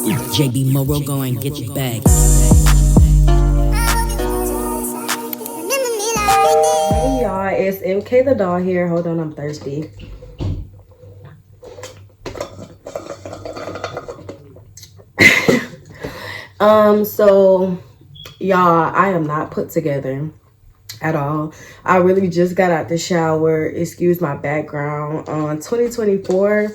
JB Morrow, go and get your bag. Hey y'all, it's MK the doll here. Hold on, I'm thirsty. So y'all, I am not put together at all. I really just got out the shower. Excuse my background. 2024,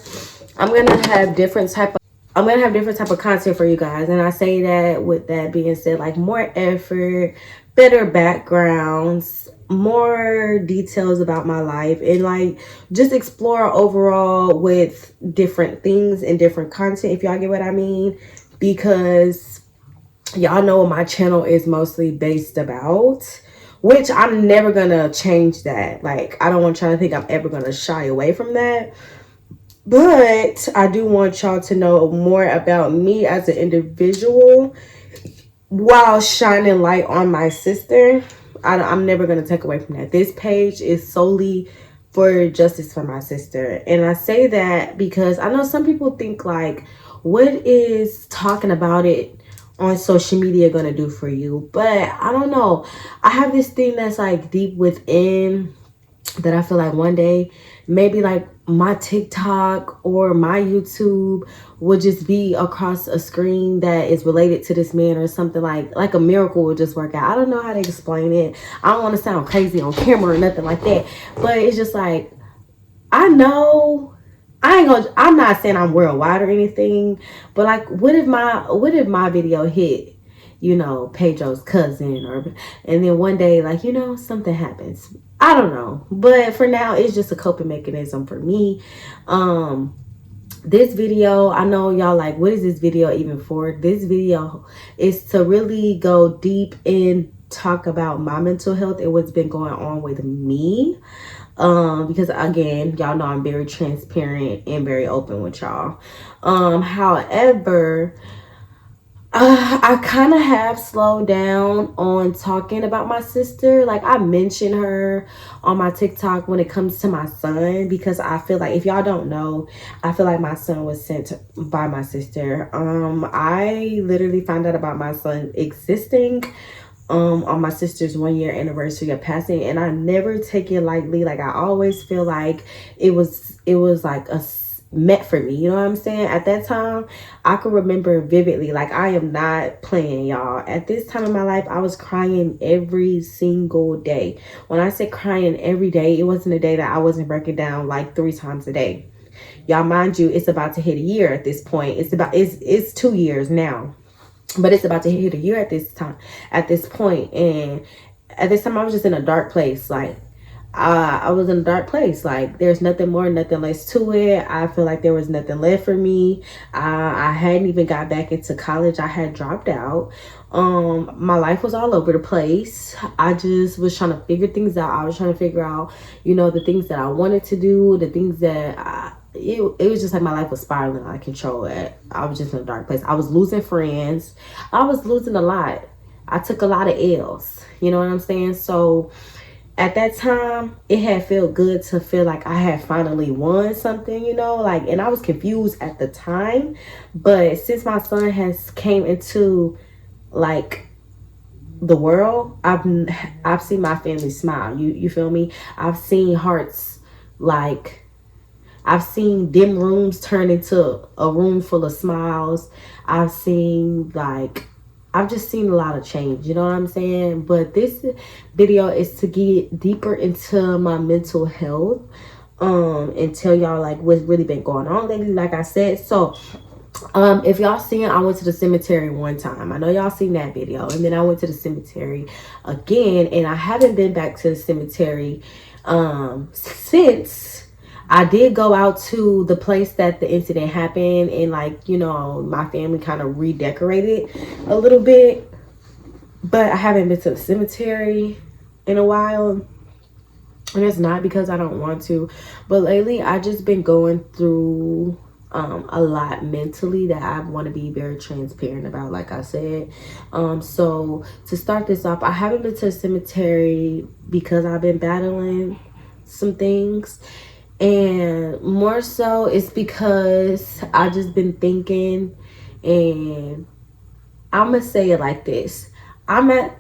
I'm gonna have different type of content for you guys, and I say that with that being said, like more effort, better backgrounds, more details about my life, and like just explore overall with different things and different content, if y'all get what I mean, because y'all know what my channel is mostly based about, which I'm never gonna change that. Like, I don't want y'all to think I'm ever gonna shy away from that. But I do want y'all to know more about me as an individual while shining light on my sister. I'm never going to take away from that. This page is solely for justice for my sister. And I say that because I know some people think like, what is talking about it on social media going to do for you? But I don't know. I have this thing that's like deep within that I feel like one day maybe like my TikTok or my YouTube would just be across a screen that is related to this man, or something like a miracle would just work out. I don't know how to explain it. I don't want to sound crazy on camera or nothing like that, but it's just like, I know I'm not saying I'm worldwide or anything, but like, what if my video hit, you know, Pedro's cousin, and then one day, like, you know, something happens. I don't know, but for now, it's just a coping mechanism for me. This video, I know y'all like, what is this video even for? This video is to really go deep and talk about my mental health and what's been going on with me. Because again, y'all know I'm very transparent and very open with y'all. However, I kind of have slowed down on talking about my sister. Like, I mention her on my TikTok when it comes to my son, because I feel like, if y'all don't know, I feel like my son was sent by my sister. I literally found out about my son existing on my sister's 1 year anniversary of passing, and I never take it lightly. Like, I always feel like it was like a met for me, you know what I'm saying? At that time, I can remember vividly, like, I am not playing, y'all. At this time in my life, I was crying every single day. When I say crying every day, it wasn't a day that I wasn't breaking down like 3 times a day. Y'all, mind you, it's about to hit a year at this point. It's 2 years now, but it's about to hit a year at this point. And at this time, I was just in a dark place. Like, I was in a dark place. Like, there's nothing more, nothing less to it. I feel like there was nothing left for me. I hadn't even got back into college. I had dropped out. My life was all over the place. I just was trying to figure things out. I was trying to figure out, you know, the things that I wanted to do, the things that it was just like my life was spiraling out of control. I was just in a dark place. I was losing friends. I was losing a lot. I took a lot of L's. You know what I'm saying? So at that time, it had felt good to feel like I had finally won something, you know, like, and I was confused at the time. But since my son has came into like the world, I've seen my family smile. You feel me? I've seen hearts, like, I've seen dim rooms turn into a room full of smiles. I've just seen a lot of change, you know what I'm saying? But this video is to get deeper into my mental health, and tell y'all like what's really been going on lately, like I said. So if y'all seen, I went to the cemetery one time. I know y'all seen that video. And then I went to the cemetery again, and I haven't been back to the cemetery since I did go out to the place that the incident happened, and like, you know, my family kind of redecorated a little bit, but I haven't been to the cemetery in a while. And it's not because I don't want to, but lately I just been going through a lot mentally that I want to be very transparent about, like I said. So to start this off, I haven't been to the cemetery because I've been battling some things. And more so it's because I just been thinking And I'm gonna say it like this: I'm at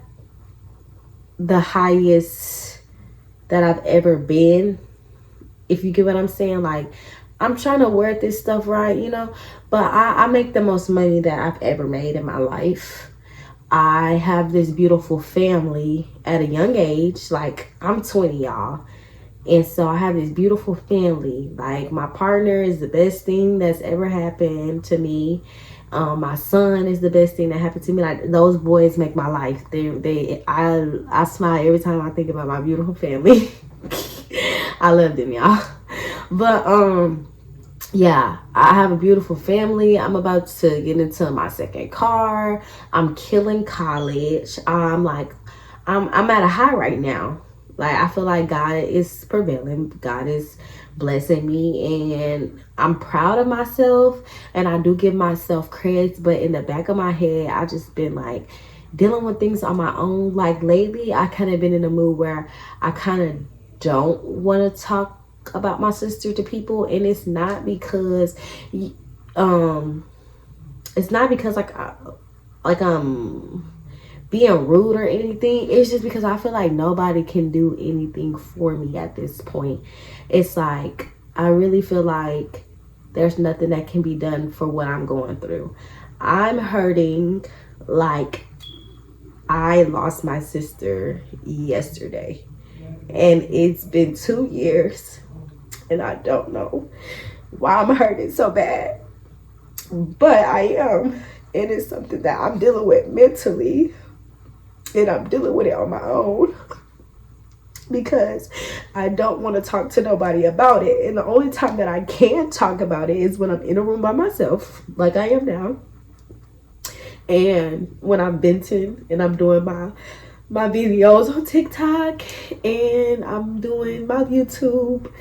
the highest that I've ever been, if you get what I'm saying. Like, I'm trying to wear this stuff right, but I make the most money that I've ever made in my life. I have this beautiful family at a young age. Like, I'm 20, y'all. And so I have this beautiful family. Like, my partner is the best thing that's ever happened to me. My son is the best thing that happened to me. Like, those boys make my life. I smile every time I think about my beautiful family. I love them, y'all. But yeah, I have a beautiful family. I'm about to get into my second car. I'm killing college. I'm at a high right now. Like, I feel like God is prevailing. God is blessing me, and I'm proud of myself, and I do give myself credit. But in the back of my head, I just been like dealing with things on my own. Like, lately, I kind of been in a mood where I kind of don't want to talk about my sister to people, and it's not because like being rude or anything. It's just because I feel like nobody can do anything for me at this point. It's like, I really feel like there's nothing that can be done for what I'm going through. I'm hurting. Like, I lost my sister yesterday, and it's been 2 years, and I don't know why I'm hurting so bad, but I am. And it's something that I'm dealing with mentally, and I'm dealing with it on my own because I don't want to talk to nobody about it. And the only time that I can talk about it is when I'm in a room by myself, like I am now, and when I'm venting and I'm doing my videos on TikTok, and I'm doing my YouTube.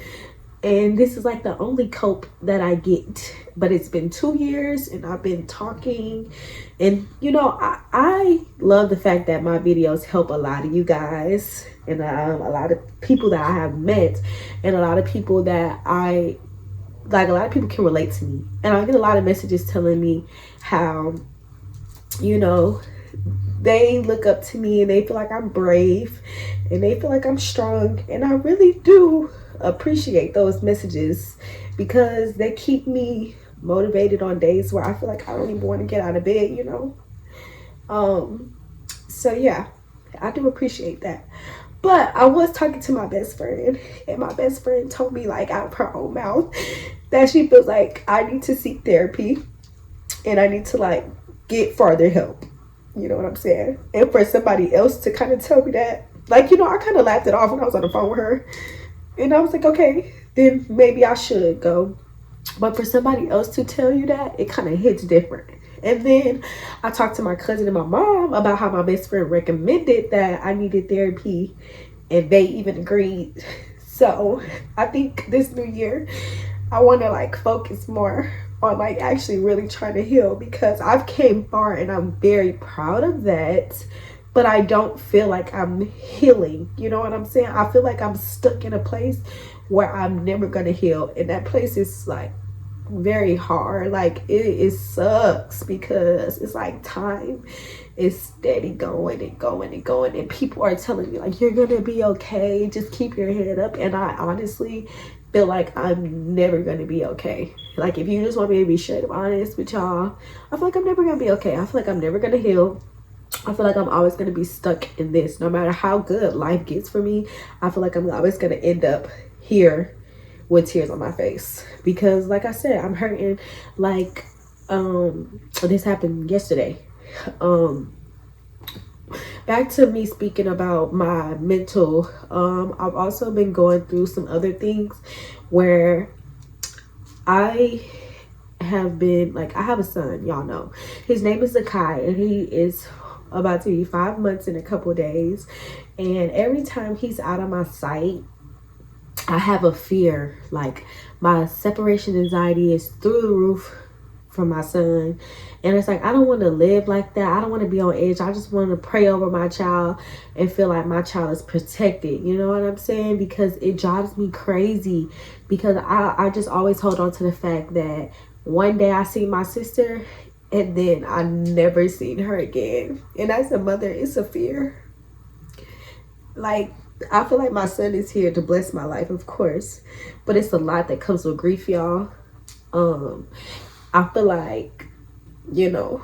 And this is like the only cope that I get. But it's been 2 years, and I've been talking. And, I love the fact that my videos help a lot of you guys, and a lot of people that I have met, and a lot of people that a lot of people can relate to me. And I get a lot of messages telling me how, they look up to me, and they feel like I'm brave, and they feel like I'm strong. And I really do appreciate those messages, because they keep me motivated on days where I feel like I don't even want to get out of bed. So yeah, I do appreciate that. But I was talking to my best friend, and my best friend told me, like, out of her own mouth, that she feels like I need to seek therapy, and I need to, like, get further help. You know what I'm saying? And for somebody else to kind of tell me that, like, I kind of laughed it off when I was on the phone with her. And I was like, okay, then maybe I should go. But for somebody else to tell you that, it kind of hits different. And then I talked to my cousin and my mom about how my best friend recommended that I needed therapy, and they even agreed. So I think this new year, I want to, like, focus more on, like, actually really trying to heal, because I've came far, and I'm very proud of that. But I don't feel like I'm healing. You know what I'm saying? I feel like I'm stuck in a place where I'm never going to heal. And that place is, like, very hard. Like, it sucks, because it's like time is steady going and going and going. And people are telling me, like, you're going to be okay. Just keep your head up. And I honestly feel like I'm never going to be okay. Like, if you just want me to be straight up honest with y'all, I feel like I'm never going to be okay. I feel like I'm never going to heal. I feel like I'm always going to be stuck in this. No matter how good life gets for me, I feel like I'm always going to end up here with tears on my face. Because, like I said, I'm hurting. Like, this happened yesterday. Back to me speaking about my mental. I've also been going through some other things where I have been, like, I have a son, y'all know. His name is Zakai, and he is about to be 5 months in a couple of days. And every time he's out of my sight, I have a fear. Like, my separation anxiety is through the roof from my son. And it's like, I don't want to live like that. I don't want to be on edge. I just want to pray over my child and feel like my child is protected. You know what I'm saying? Because it drives me crazy. Because I just always hold on to the fact that one day I see my sister, And then I never seen her again. And as a mother, it's a fear. Like, I feel like my son is here to bless my life, of course, but it's a lot that comes with grief, y'all. I feel like, you know,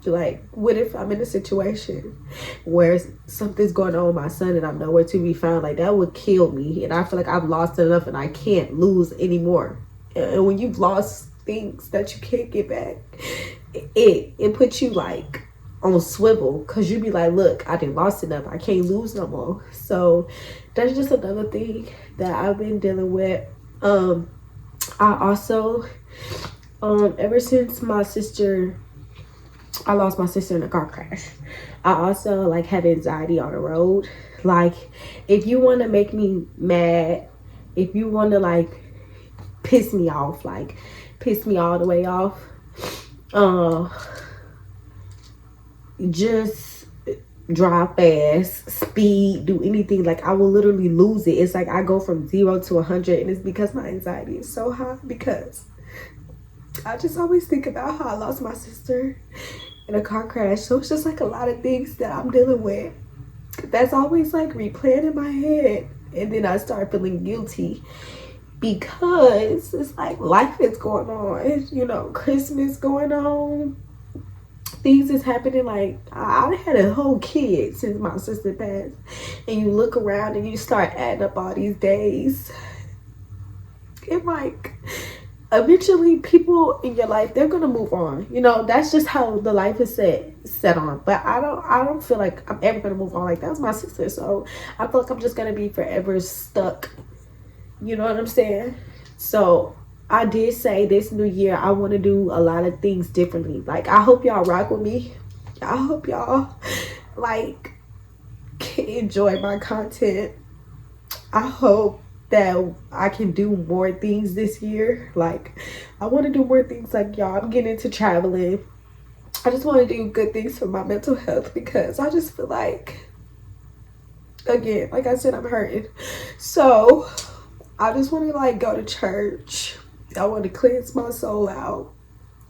like, what if I'm in a situation where something's going on with my son and I'm nowhere to be found? Like, that would kill me. And I feel like I've lost enough and I can't lose anymore. And when you've lost things that you can't get back, it puts you like on swivel, because you be like, look, I done lost enough, I can't lose no more. So that's just another thing that I've been dealing with. I also ever since I lost my sister in a car crash, I also like have anxiety on the road. Like, if you want to make me mad, if you want to like piss me off, like piss me all the way off, just drive fast, speed, do anything. Like, I will literally lose it. It's like I go from 0 to 100, and it's because my anxiety is so high, because I just always think about how I lost my sister in a car crash. So it's just like a lot of things that I'm dealing with that's always like replaying in my head. And then I start feeling guilty, because it's like life is going on, you know, Christmas going on, things is happening. Like, I had a whole kid since my sister passed, and you look around and you start adding up all these days, and like, eventually people in your life, they're gonna move on. You know, that's just how the life is set on. But I don't feel like I'm ever gonna move on. Like, that's my sister, so I feel like I'm just gonna be forever stuck. You know what I'm saying? So I did say this new year I want to do a lot of things differently. Like, I hope y'all rock with me. I hope y'all like can enjoy my content. I hope that I can do more things this year. Like, I want to do more things. Like, y'all, I'm getting into traveling. I just want to do good things for my mental health, because I just feel like, again, like I said, I'm hurting. So I just want to like go to church. I want to cleanse my soul out.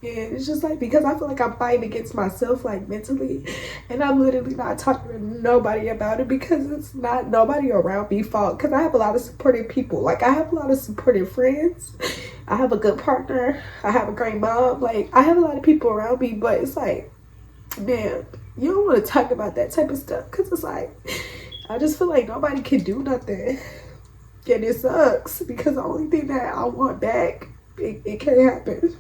And it's just like, because I feel like I'm fighting against myself, like mentally, and I'm literally not talking to nobody about it, because it's not nobody around me fault. Because I have a lot of supportive people. Like, I have a lot of supportive friends. I have a good partner. I have a great mom. Like, I have a lot of people around me, but it's like, man, you don't want to talk about that type of stuff, because it's like, I just feel like nobody can do nothing. And it sucks, because the only thing that I want back, it can't happen.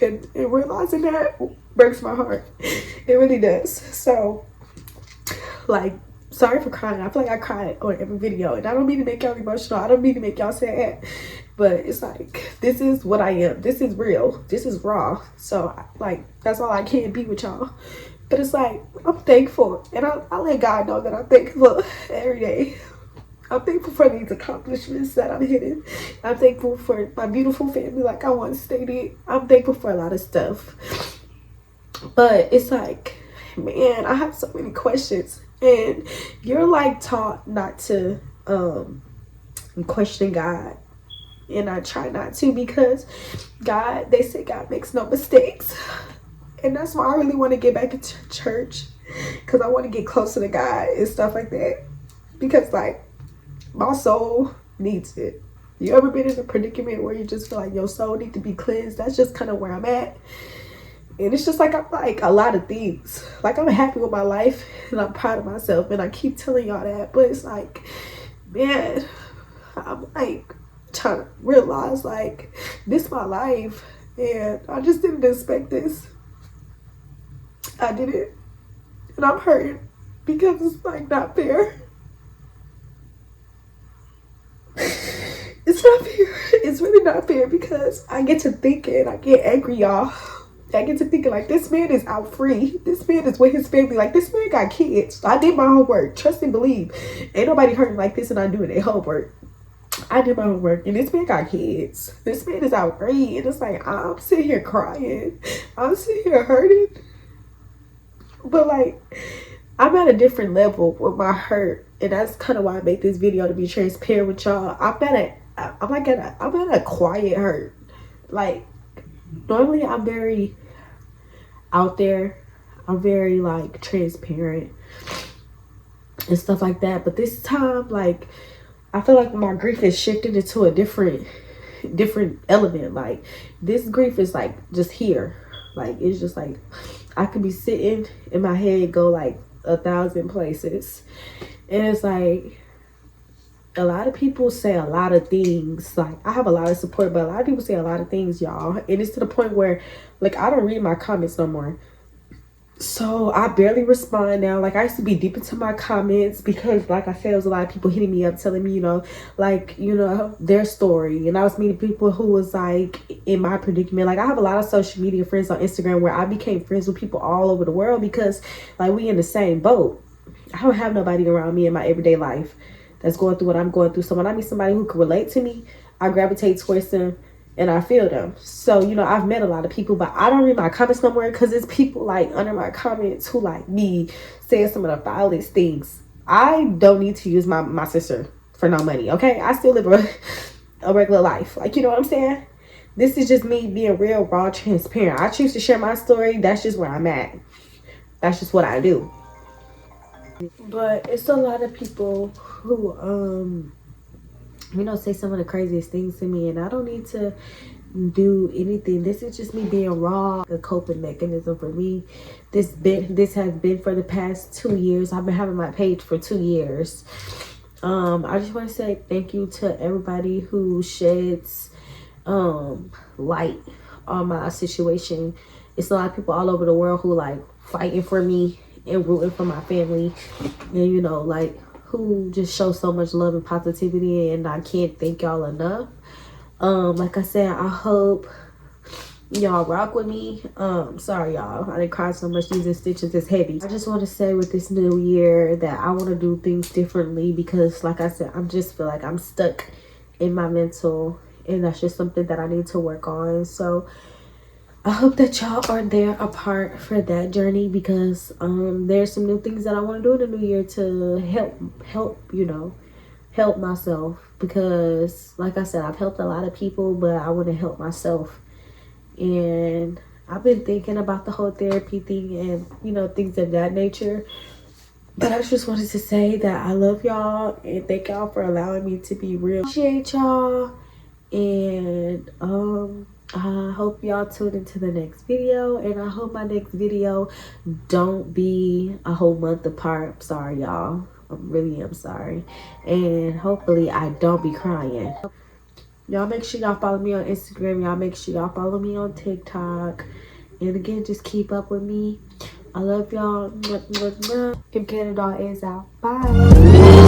And realizing that breaks my heart. It really does. So, like, sorry for crying. I feel like I cried on every video, and I don't mean to make y'all emotional. I don't mean to make y'all sad, but it's like, this is what I am. This is real. This is raw. So, like, that's all I can be with y'all. But it's like, I'm thankful, and I let God know that I'm thankful every day. I'm thankful for these accomplishments that I'm hitting. I'm thankful for my beautiful family, like I once stated. I'm thankful for a lot of stuff. But it's like, man, I have so many questions. And you're like taught not to question God. And I try not to, because God, they say God makes no mistakes. And that's why I really want to get back into church, because I want to get closer to God and stuff like that. Because, like, my soul needs it. You ever been in a predicament where you just feel like your soul needs to be cleansed? That's just kind of where I'm at. And it's just like, I'm like a lot of things. Like, I'm happy with my life and I'm proud of myself, and I keep telling y'all that. But it's like, man, I'm like trying to realize, like, this is my life, and I just didn't expect this. I didn't. And I'm hurting, because it's like not fair. It's not fair. It's really not fair, because I get to thinking, I get angry, y'all. I get to thinking, like, this man is out free. This man is with his family. Like, this man got kids. I did my homework. Trust and believe. Ain't nobody hurting like this and I'm doing their homework. I did my homework, and this man got kids. This man is out free. And it's like, I'm sitting here crying. I'm sitting here hurting. But, like, I'm at a different level with my hurt. And that's kind of why I made this video, to be transparent with y'all. I'm at a quiet hurt. Like, normally I'm out there. I'm very like transparent and stuff like that. But this time, like, I feel like my grief is shifted into a different element. Like, this grief is like just here. Like, it's just like I could be sitting in my head, go like 1,000 places, and it's like a lot of people say a lot of things. Like, I have a lot of support, but a lot of people say a lot of things, y'all, and it's to the point where like I don't read my comments no more. So I barely respond now. Like, I used to be deep into my comments because, like I said, there was a lot of people hitting me up telling me, like, their story. And I was meeting people who was like in my predicament. Like, I have a lot of social media friends on Instagram where I became friends with people all over the world because like we in the same boat. I don't have nobody around me in my everyday life that's going through what I'm going through. So when I meet somebody who can relate to me, I gravitate towards them and I feel them. So, I've met a lot of people, but I don't read my comments no more because it's people like under my comments who like me saying some of the vilest things. I don't need to use my sister for no money, okay? I still live a regular life. Like, you know what I'm saying? This is just me being real, raw, transparent. I choose to share my story. That's just where I'm at. That's just what I do. But it's a lot of people who say some of the craziest things to me, and I don't need to do anything. This is just me being raw, a coping mechanism for me. This has been for the past 2 years. I've been having my page for 2 years. I just want to say thank you to everybody who sheds light on my situation. It's a lot of people all over the world who like fighting for me and rooting for my family, and like who just show so much love and positivity, and I can't thank y'all enough. Like I said, I hope y'all rock with me. Sorry y'all, I didn't cry so much. Using stitches is heavy. I just want to say with this new year that I want to do things differently because like I said, I just feel like I'm stuck in my mental, and that's just something that I need to work on. So I hope that y'all are there apart for that journey because there's some new things that I want to do in the new year to help myself, because like I said, I've helped a lot of people, but I want to help myself. And I've been thinking about the whole therapy thing and things of that nature. But I just wanted to say that I love y'all and thank y'all for allowing me to be real. Appreciate y'all, and I hope y'all tune into the next video, and I hope my next video don't be a whole month apart. I'm sorry y'all, I really am sorry, and hopefully I don't be crying. Y'all make sure y'all follow me on Instagram. Y'all make sure y'all follow me on TikTok, and again, just keep up with me. I love y'all. Kim Canada is out. Bye.